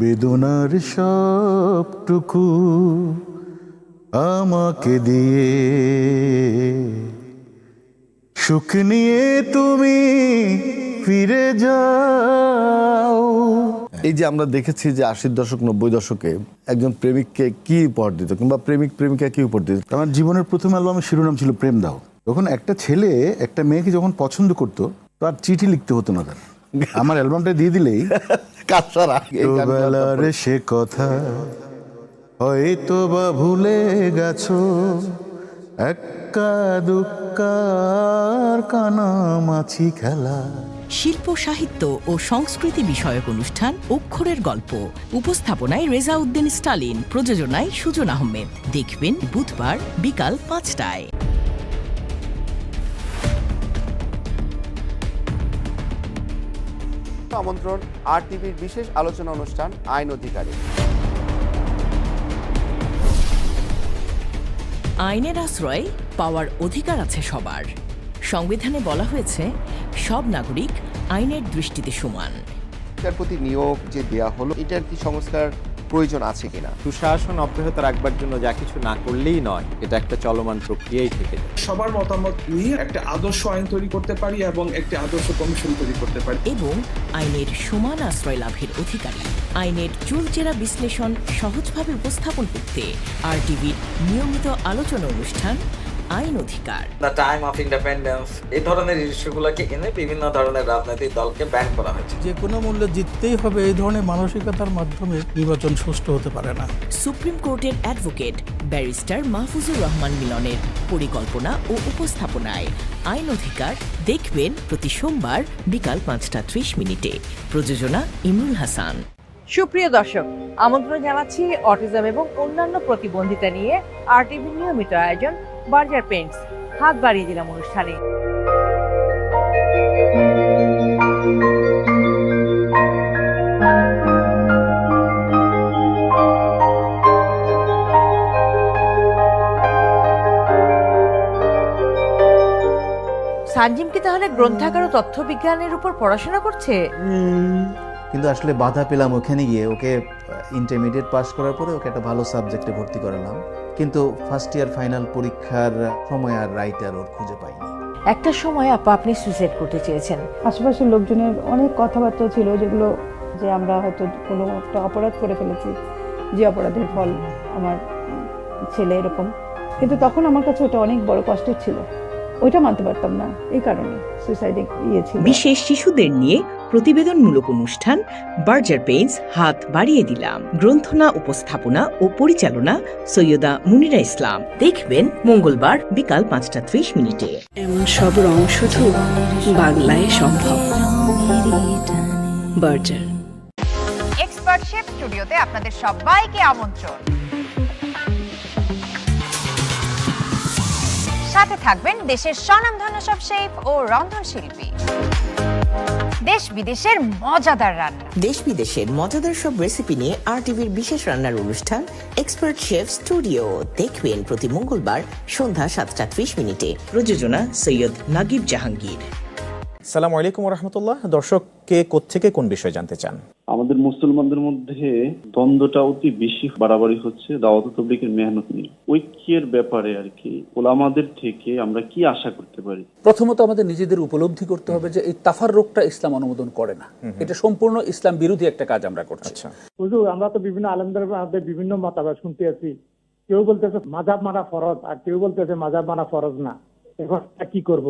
বেদনার সবটুকু আমাকে দিয়ে সুখ নিয়ে তুমি ফিরে যাও। এই যে আমরা দেখেছি যে 80 দশক 90 দশকে একজন প্রেমিককে কি উপহার দিত কিংবা প্রেমিক প্রেমিকা কি উপহার দিত। আমার জীবনের প্রথম অ্যালবামের শিরোনাম ছিল প্রেম দাও। তখন একটা ছেলে একটা মেয়েকে যখন পছন্দ করতো তার চিঠি লিখতে হতো না, তার আমার অ্যালবামটা দিয়ে দিলেই ছোটবেলার সে কথা হয়তো বা ভুলে গেছো, এক্কা দুক্কার কানামাছি খেলা। শিল্প সাহিত্য ও সংস্কৃতি বিষয়ক অনুষ্ঠান অক্ষরের গল্প, উপস্থাপনায় রেজাউদ্দিন স্টালিন, প্রযোজনায় সুজন আহমেদ। দেখবেন বুধবার বিকাল 5টায়। আমন্ত্রণ RTVর বিশেষ আলোচনা অনুষ্ঠান আইন অধিকারে। আইনের আশ্রয় পাওয়ার অধিকার আছে সবার। সংবিধানে বলা হয়েছে সব নাগরিক আইনের দৃষ্টিতে সমান। এটার প্রতি নিয়োগ যে দেয়া হলো, এটার কি সংস্কার প্রয়োজন আছে কিনা? সুশাসন অব্যাহত রাখবার জন্য যা কিছু না করলেই নয়, এটা একটা চলমান প্রক্রিয়াই থেকে যায়। সবার মতামত নিয়ে একটা আদর্শ আইন তৈরি করতে পারি এবং একটি আদর্শ কমিশন তৈরি করতে পারি এবং আইনের সমান আশ্রয় লাভের অধিকারী। আইনের চুলচেরা বিশ্লেষণ সহজভাবে উপস্থাপন করতে RTVর নিয়মিত আলোচনা অনুষ্ঠান আইন অধিকার। দ্য টাইম অফ ইন্ডিপেন্ডেন্স, এই ধরনের ইস্যুগুলোকে এনে বিভিন্ন ধরনের রাজনৈতিক দলকে ব্যান করা হয়েছে। যে কোনো মূল্যে জিততেই হবে এই ধরনের মানসিকতার মাধ্যমে নির্বাচন সুষ্ঠু হতে পারে না। সুপ্রিম কোর্টের অ্যাডভোকেট ব্যারিস্টার মাহফুজুর রহমান মিলনের পরিকল্পনা ও উপস্থাপনায় আইন অধিকার দেখবেন প্রতি সোমবার বিকাল 5:30। প্রযোজনা ইমরুল হাসান। সুপ্রিয় দর্শক, আমন্ত্রণ জানাচ্ছি অটিজম এবং অন্যান্য প্রতিবন্ধিতা নিয়ে RTVর নিয়মিত আয়োজন বার্জার পেইন্টস হাত বাড়িয়ে দিলাম অনুষ্ঠানে। সানজিম কি তাহলে গ্রন্থাগার ও তথ্য বিজ্ঞানের উপর পড়াশোনা করছে? কিন্তু আসলে বাধা পেলাম ওখানে গিয়ে। ওকে ইন্টারমিডিয়েট পাস করার পরে ওকে একটা ভালো সাবজেক্টে ভর্তি করালাম, কিন্তু ফার্স্ট ইয়ার ফাইনাল পরীক্ষার সময় আর রাইটার ওর খুঁজে পাইনি। একটা সময় আপনি সুইসাইড করতে চেয়েছেন। আশেপাশের লোকজনের অনেক কথাবার্তা ছিল যেগুলো যে আমরা হয়তো কোনো একটা অপরাধ করে ফেলেছি, যে অপরাধের ফল আমার ছেলে এরকম। কিন্তু তখন আমার কাছে ওটা অনেক বড় কষ্টের ছিল, ওইটা মানতে পারতাম না, এই কারণে সুইসাইডে গিয়েছিল। বিশেষ শিশুদের নিয়ে প্রতিবেদনমূলক অনুষ্ঠান বার্জার পেইন্টস হাত বাড়িয়ে দিলাম। গ্রন্থনা, উপস্থাপনা ও পরিচালনা সৈয়দা মুনিরা ইসলাম। দেখবেন মঙ্গলবার বিকাল 5:30। এমন সব রং শুধু বাংলায় সম্ভব। বার্জার। এক্সপার্ট শেফ স্টুডিওতে আপনাদের সবাইকে আমন্ত্রণ। সাথে থাকবেন দেশের স্বনামধন্য সব শেফ ও রন্ধনশিল্পী। দেশ বিদেশের মজাদার রান্না, দেশ বিদেশের মজাদার সব রেসিপি নিয়ে RTVর বিশেষ রান্নার অনুষ্ঠান এক্সপার্ট শেফ স্টুডিও দেখবেন প্রতি মঙ্গলবার সন্ধ্যা 7:30। প্রযোজনা সৈয়দ নাগিব জাহাঙ্গীর। আসসালামু আলাইকুম রহমতুল্লাহ। দর্শককে কোত্থেকে কোন বিষয় জানতে চান? আমাদের মুসলমানদের মধ্যে দ্বন্দ্বটা অতি বেশি বাড়াবাড়ি হচ্ছে দাওয়াত তাবলীগের মেহনত নিয়ে। ঐক্যের ব্যাপারে আর কি ওলামাদের থেকে আমরা কি আশা করতে পারি? প্রথমত আমাদের নিজেদের উপলব্ধি করতে হবে যে এই তাফাররুকটা ইসলাম অনুমোদন করে না। এটা সম্পূর্ণ ইসলাম বিরোধী একটা কাজ আমরা করছি। হুজুর, আমরা তো বিভিন্ন আলেমদের মধ্যে বিভিন্ন মতামত শুনতে আছি। কেউ বলতেছে মাযহাব মানা ফরজ, আর কেউ বলতেছে মাযহাব মানা ফরজ না। এখন কি করব?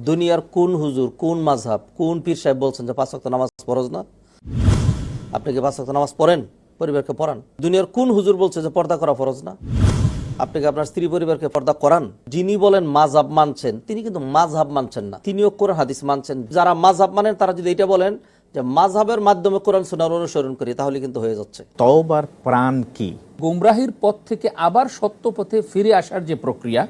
দুনিয়ার কোন হুজুর, কোন মাযহাব, কোন পীর সাহেব বলছেন যে 5 ওয়াক্ত নামাজ ফরজ না? আপনি কি 5 ওয়াক্ত নামাজ পড়েন? পরিবারকে পড়ান। দুনিয়ার কোন হুজুর বলছে যে পর্দা করা ফরজ না? আপনি কি আপনার স্ত্রী পরিবারকে পর্দা করান? যিনি বলেন মাযহাব মানছেন, তিনি কিন্তু মাযহাব মানছেন না, তিনিও কোরআন হাদিস মানছেন। যারা মাযহাব মানেন তারা যদি এটা বলেন যে মাযহাবের মাধ্যমে কোরআন সুন্নাহর অনুসরণ করি, তাহলে কিন্তু হয়ে যাচ্ছে। তওবার প্রাণ কি? গুমরাহির পথ থেকে আবার সত্য পথে ফিরে আসার যে প্রক্রিয়া,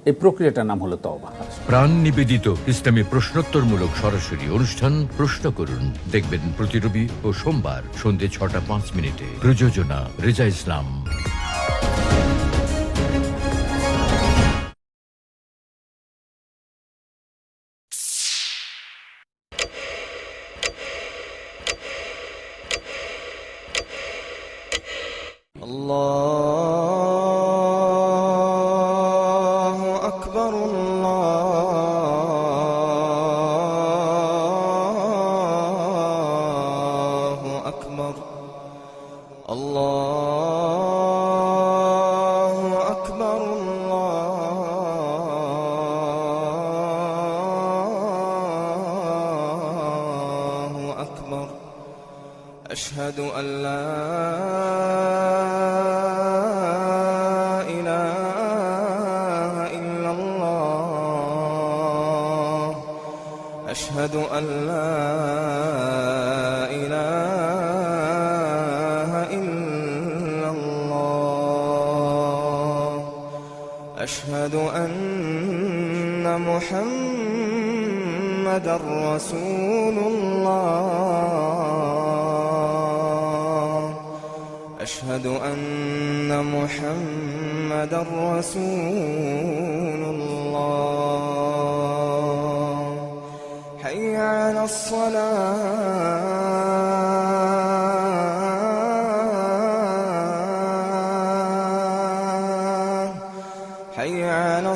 এই প্রক্রিয়াটার নাম হলো তওবা। প্রাণ নিবেদিত ইসলামী প্রশ্নোত্তরমূলক সরাসরি অনুষ্ঠান প্রশ্ন করুন দেখবেন প্রতি রবি ও সোমবার সন্ধ্যে 6:05। প্রযোজনা রেজা ইসলাম। আল্লাহু আকবার, আল্লাহু আকবার, আল্লাহু আকবার, আল্লাহু আকবার। أشهد أن لا إله إلا الله، أشهد أن لا إله إلا الله، أشهد أن محمدًا رسول الله، أشهد أن محمدًا رسول الله. حي على الصلاة، حي على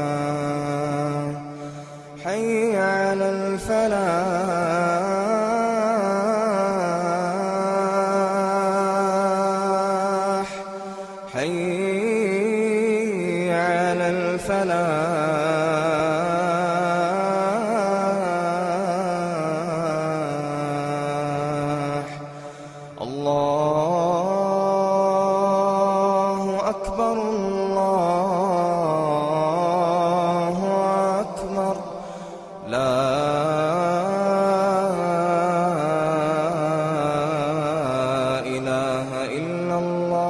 الصلاة، حي على الفلاح، حي على الفلاح. الله أكبر، الله أكبر، لا إله إلا الله.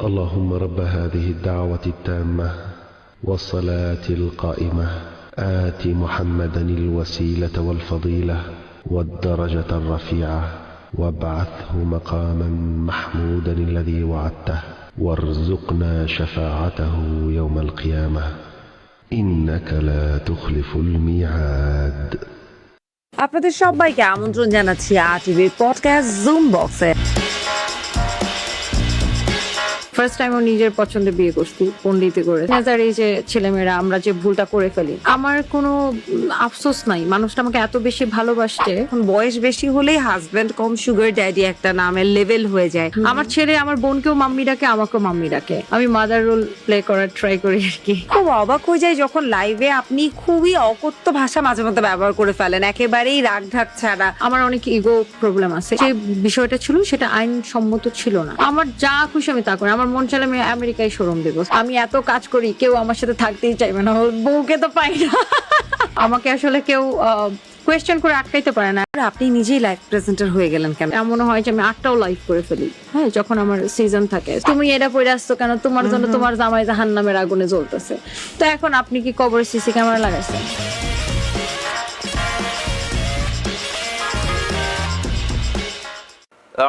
اللهم رب هذه الدعوة التامة والصلاة القائمة آت محمدا الوسيلة والفضيلة والدرجة الرفيعة وابعثه مقاما محمودا الذي وعدته وارزقنا شفاعته يوم القيامة إنك لا تخلف الميعاد. আপনাদের সবাইকে আমন্ত্রণ জানাচ্ছি আরটিভির পডকাস্ট জুম বক্সে। ফার্স্ট টাইম ও নিজের পছন্দে বিয়ে করছি, পণ্ডিতে করে। এই যে ছেলেমেয়েরা আমরা যে ভুলটা করে ফেলি, আমার কোনো আফসোস নাই। মানুষটা আমাকে এত বেশি ভালোবাসছে, এখন বয়স বেশি হলেই হাজবেন্ড কম সুগার ড্যাডি একটা নামের লেভেল হয়ে যায়। আমার ছেলে আমার বোনকেও মাম্মি ডাকে, আমাকেও মাম্মি ডাকে। আমি মাদার রোল প্লে করার ট্রাই করি আর কি। খুব অবাক হয়ে যায় যখন লাইভে আপনি খুবই অকথ্য ভাষা মাঝে মধ্যে ব্যবহার করে ফেলেন, একেবারেই রাগ ঢাক ছাড়া। আমার অনেক ইগো প্রবলেম আছে, যে বিষয়টা ছিল সেটা আইনসম্মত ছিল না। আমার যা খুশি আমি তা করি, আমার মন চাইলে আমি আমেরিকায় শোরুম দেবো। আমি এত কাজ করি, কেউ আমার সাথে থাকতেই চাইবে না, বউকে তো পাই না। আমাকে আসলে কেউ কোয়েশ্চেন করে আটকাইতে পারে না। আপনি নিজেই লাইভ প্রেজেন্টার হয়ে গেলেন কেন? এমন হয় যে আমি 8টাও লাইভ করে ফেলি, হ্যাঁ, যখন আমার সিজন থাকে। তুমি এটা পড়ে আসছো কেন? তোমার জন্য তোমার জামাই জাহান্নামের আগুনে জ্বলতেছে। তো এখন আপনি কি কবরে সিসি ক্যামেরা লাগাইছেন?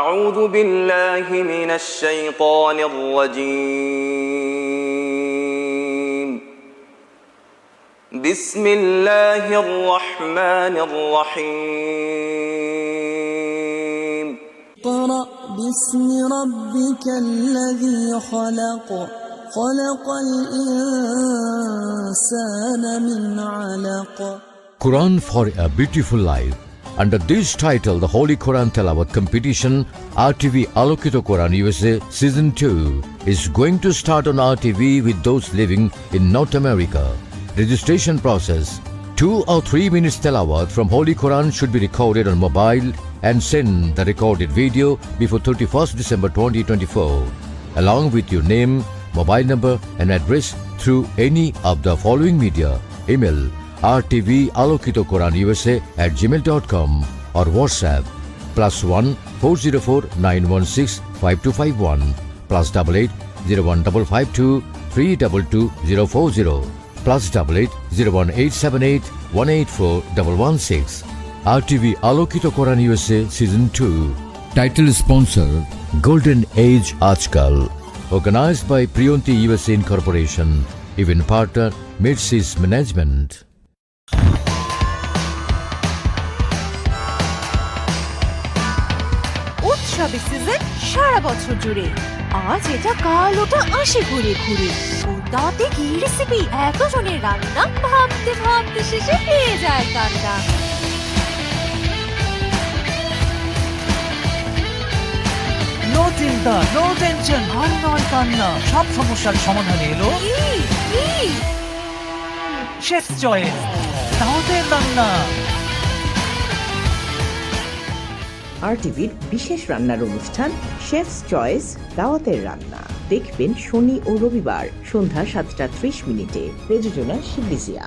أعوذ بالله من الشيطان الرجيم. بسم الله الرحمن الرحيم. اقرأ باسم ربك الذي خلق، خلق الإنسان من علق. Quran for a Beautiful Life. Under this title, the Holy Quran Tilawat Competition, RTV Alokito Quran USA Season 2 is going to start on RTV with those living in North America. Registration process: 2 or 3 minutes tilawat from Holy Quran should be recorded on mobile and send the recorded video before 31st December 2024, along with your name, mobile number and address through any of the following media: email rtvalokitoquranusa@gmail.com or WhatsApp +1 404 916 5251 +88 01552 322 040 +88 01878 184 116. RTV Alokito Quran USA Season 2. Title sponsor Golden Age Ajkal. Organized by Priyonti USA Incorporation, event partner Midseas Management. উৎসবের season সারা বছর জুড়ে, আজ এটা কাল ওটা আসে ঘুরে ঘুরে। দাঁতে কি রেসিপি, এত জনের রান্না, ভাবতে ভাবতে শেষে পেয়ে যায় কান্না। নো চিন্তা, নো টেনশন, আর নয় কান্না, সব সমস্যার সমাধানে এলো শেফ চয়েস, দাওয়াতের রান্না। RTVর বিশেষ রান্নার অনুষ্ঠান শেফস চয়েস দাওয়াতের রান্না দেখবেন শনি ও রবিবার সন্ধ্যা 7টা 30 মিনিটে। প্রযোজনা শিবলিজিয়া।